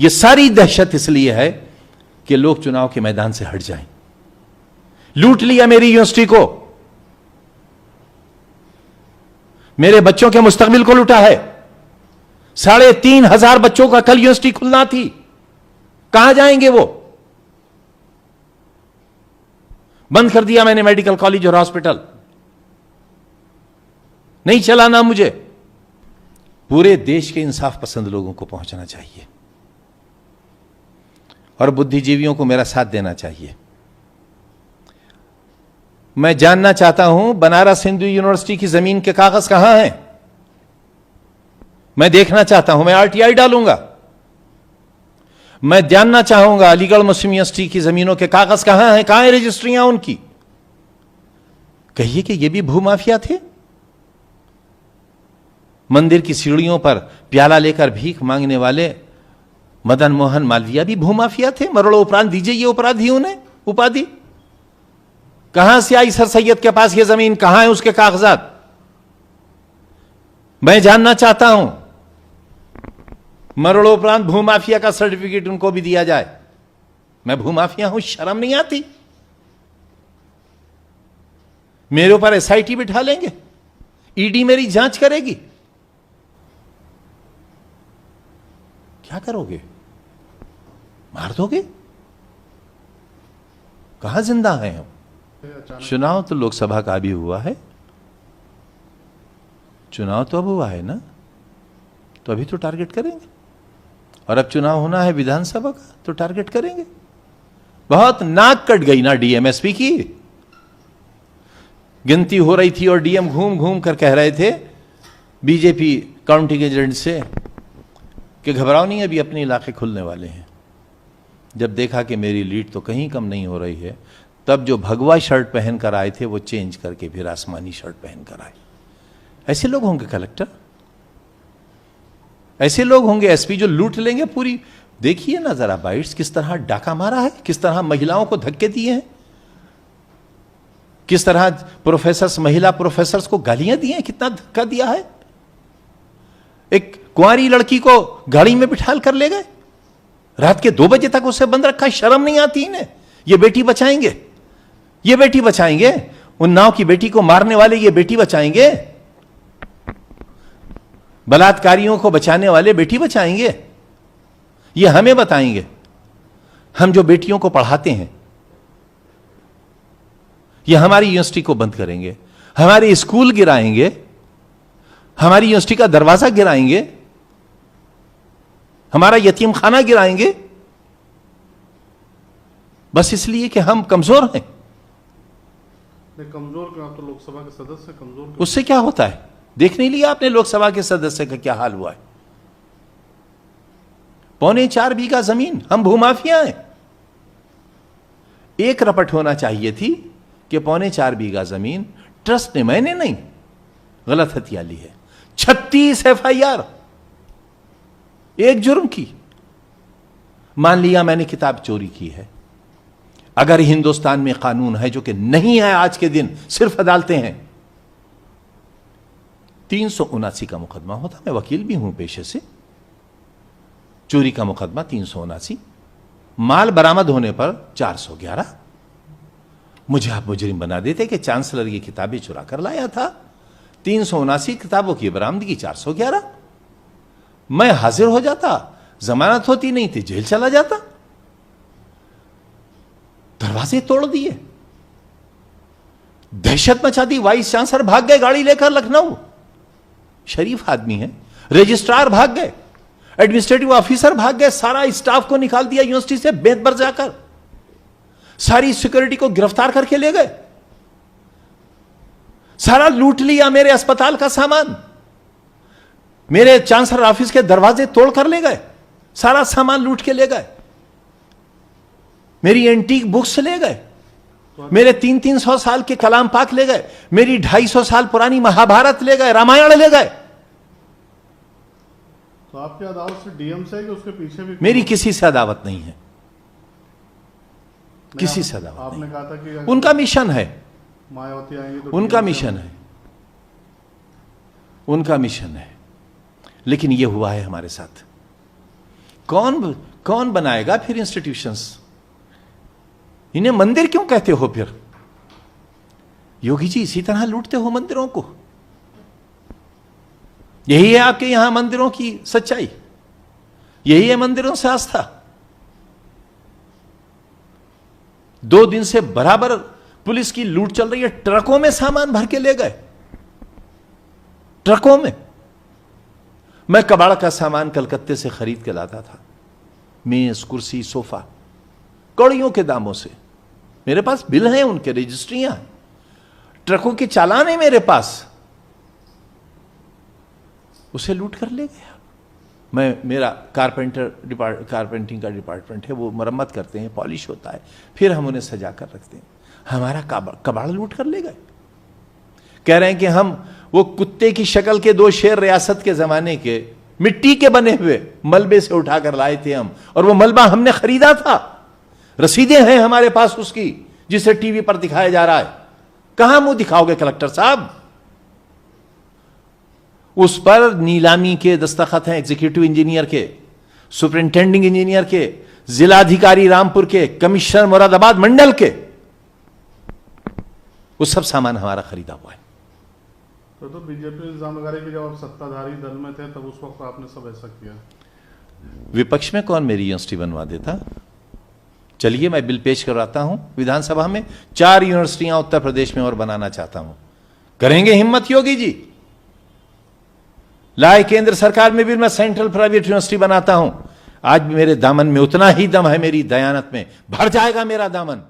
यह सारी दहशत इसलिए है कि लोग चुनाव के मैदान से हट जाएं। लूट लिया मेरी यूनिवर्सिटी को, मेरे बच्चों के मुस्तकबिल को लूटा है। 3,500 बच्चों का कल यूनिवर्सिटी खुलना थी, कहां जाएंगे वो? बंद कर दिया मैंने मेडिकल कॉलेज और हॉस्पिटल, नहीं चलाना मुझे। पूरे देश के इंसाफ पसंद लोगों को पहुंचना चाहिए और बुद्धिजीवियों को मेरा साथ देना चाहिए। मैं जानना चाहता हूं बनारस हिंदू यूनिवर्सिटी की जमीन के कागज कहां हैं? मैं देखना चाहता हूं, मैं आरटीआई डालूंगा। मैं जानना चाहूंगा अलीगढ़ मुस्लिम यूनिवर्सिटी की जमीनों के कागज कहां हैं, कहां है रजिस्ट्रियां उनकी? कहिए कि ये भी भूमाफिया थे। मंदिर की सीढ़ियों पर प्याला लेकर भीख मांगने वाले मदन मोहन मालवीय भी भूमाफिया थे। मरोड़ो उपरांत दीजिए ये अपराधियों ने उपाधि। कहां से आई सर सैयद के पास ये जमीन, कहां है उसके कागजात? मैं जानना चाहता हूं। मरणोपरांत भूमाफिया का सर्टिफिकेट उनको भी दिया जाए। मैं भूमाफिया हूं, शर्म नहीं आती? मेरे ऊपर एसआईटी बिठा लेंगे, ईडी मेरी जांच करेगी। क्या करोगे? मार दोगे? कहां जिंदा हैं हम? चुनाव तो लोकसभा का भी हुआ है, चुनाव तो अब हुआ है ना, तो अभी तो टारगेट करेंगे। और अब चुनाव होना है विधानसभा का, तो टारगेट करेंगे। बहुत नाक कट गई ना डीएमएसपी की। गिनती हो रही थी और डीएम घूम घूम कर कह रहे थे बीजेपी काउंटिंग एजेंट से कि घबराओ नहीं, अभी अपने इलाके खुलने वाले हैं। जब देखा कि मेरी लीड तो कहीं कम नहीं हो रही है, तब जो भगवा शर्ट पहन कर आए थे वो चेंज करके फिर आसमानी शर्ट पहन कर आए। ऐसे लोग होंगे कलेक्टर, ऐसे लोग होंगे एसपी जो लूट लेंगे पूरी। देखिए ना जरा बाइट्स, किस तरह डाका मारा है, किस तरह महिलाओं को धक्के दिए हैं, किस तरह प्रोफेसर्स, महिला प्रोफेसर्स को गालियां दी हैं, कितना धक्का दिया है। एक कुंवारी लड़की को गाड़ी में बिठाल कर ले गए, रात के 2 बजे तक उसे बंद रखा। शर्म नहीं आती इन्हें? ये बेटी बचाएंगे, ये बेटी बचाएंगे। उन्नाव की बेटी को मारने वाले ये बेटी बचाएंगे, बलात्कारियों को बचाने वाले बेटी बचाएंगे। ये हमें बताएंगे, हम जो बेटियों को पढ़ाते हैं। ये हमारी यूनिवर्सिटी को बंद करेंगे, हमारे स्कूल गिराएंगे, हमारी यूनिवर्सिटी का दरवाजा गिराएंगे, हमारा यतीम खाना गिराएंगे, बस इसलिए कि हम कमजोर हैं। कमजोर क्यों? तो लोकसभा के सदस्य कमजोर क्यों? उससे क्या होता है? देख नहीं लिया आपने लोकसभा के सदस्य का क्या हाल हुआ है? 4.25 बीघा जमीन, हम भूमाफिया हैं। 1 रपट होना चाहिए थी कि 4.25 बीघा जमीन ट्रस्ट ने, मैंने नहीं, गलत हथिया ली है। 36 एफआईआर एक जुर्म की। मान लिया मैंने किताब चोरी की है। अगर हिंदुस्तान में कानून है, जो कि नहीं है आज के दिन, सिर्फ अदालतें हैं, 379 का मुकदमा होता। मैं वकील भी हूं पेशे से। चोरी का मुकदमा 379, माल बरामद होने पर 411। मुझे आप मुजरिम बना देते कि चांसलर ये किताबें चुरा कर लाया था। 379 किताबों की बरामदगी 411। मैं हाजिर हो जाता, जमानत होती नहीं थी, जेल चला जाता। दरवाजे तोड़ दिए, दहशत मचा दी। वाइस चांसलर भाग गए गाड़ी लेकर लखनऊ, शरीफ आदमी है। रजिस्ट्रार भाग गए, एडमिनिस्ट्रेटिव ऑफिसर भाग गए, सारा स्टाफ को निकाल दिया यूनिवर्सिटी से बेतबर जाकर, सारी सिक्योरिटी को गिरफ्तार करके ले गए, सारा लूट लिया मेरे अस्पताल का सामान, मेरे चांसलर ऑफिस के दरवाजे तोड़ कर ले गए, सारा सामान लूट के ले गए, मेरी एंटीक बुक्स ले गए, मेरे 300 साल के कलाम पाक ले गए, मेरी 250 साल पुरानी महाभारत ले गए, रामायण ले गए। तो आपकी अदावत से डीएम से है कि उसके पीछे भी? मेरी किसी से अदावत नहीं है, किसी से अदावत आपने नहीं। कहा था कि उनका मिशन है, मायावती आएंगे तो उनका मिशन है, उनका मिशन है। लेकिन यह हुआ है हमारे साथ। कौन बनाएगा फिर इंस्टीट्यूशंस? इन्हें मंदिर क्यों कहते हो फिर? योगी जी इसी तरह लूटते हो मंदिरों को। यही है आपके यहां मंदिरों की सच्चाई, यही है मंदिरों से आस्था। 2 दिन से बराबर पुलिस की लूट चल रही है। ट्रकों में सामान भर के ले गए, ट्रकों में। मैं कबाड़ का सामान कलकत्ते से खरीद के लाता था, मेज, कुर्सी, सोफा, कौड़ियों के दामों से। मेरे पास बिल हैं, उनके रजिस्ट्रियां, ट्रकों के चालान है मेरे पास। उसे लूट कर ले गया। मेरा कारपेंटिंग का डिपार्टमेंट है, वो मरम्मत करते हैं, पॉलिश होता है, फिर हम उन्हें सजा कर रखते हैं। हमारा कबाड़ लूट कर ले गए। कह रहे हैं कि हम वो कुत्ते की शक्ल के 2 शेर रियासत के जमाने के मिट्टी के बने हुए मलबे से उठाकर लाए थे हम, और वो मलबा हमने खरीदा था। रसीदें हैं हमारे पास उसकी, जिसे टीवी पर दिखाया जा रहा है। कहां मुंह दिखाओगे कलेक्टर साहब? उस पर नीलामी के दस्तखत हैं एग्जीक्यूटिव इंजीनियर के, सुपरिंटेंडिंग इंजीनियर के, जिलाधिकारी रामपुर के, कमिश्नर मुरादाबाद मंडल के। वो सब सामान हमारा खरीदा हुआ है। तो बीजेपी इल्जाम लगा रही है कि जब आप सत्ताधारी दल में थे तब उस वक्त आपने सब ऐसा किया। विपक्ष में कौन मेरी यूनिवर्सिटी बनवा देता? चलिए मैं बिल पेश करवाता हूं विधानसभा में। 4 यूनिवर्सिटियां उत्तर प्रदेश में और बनाना चाहता हूं। करेंगे हिम्मत योगी जी? लाए केंद्र सरकार में बिल, मैं सेंट्रल प्राइवेट यूनिवर्सिटी बनाता हूं। आज मेरे दामन में उतना ही दम है, मेरी दयानत में भर जाएगा मेरा दामन।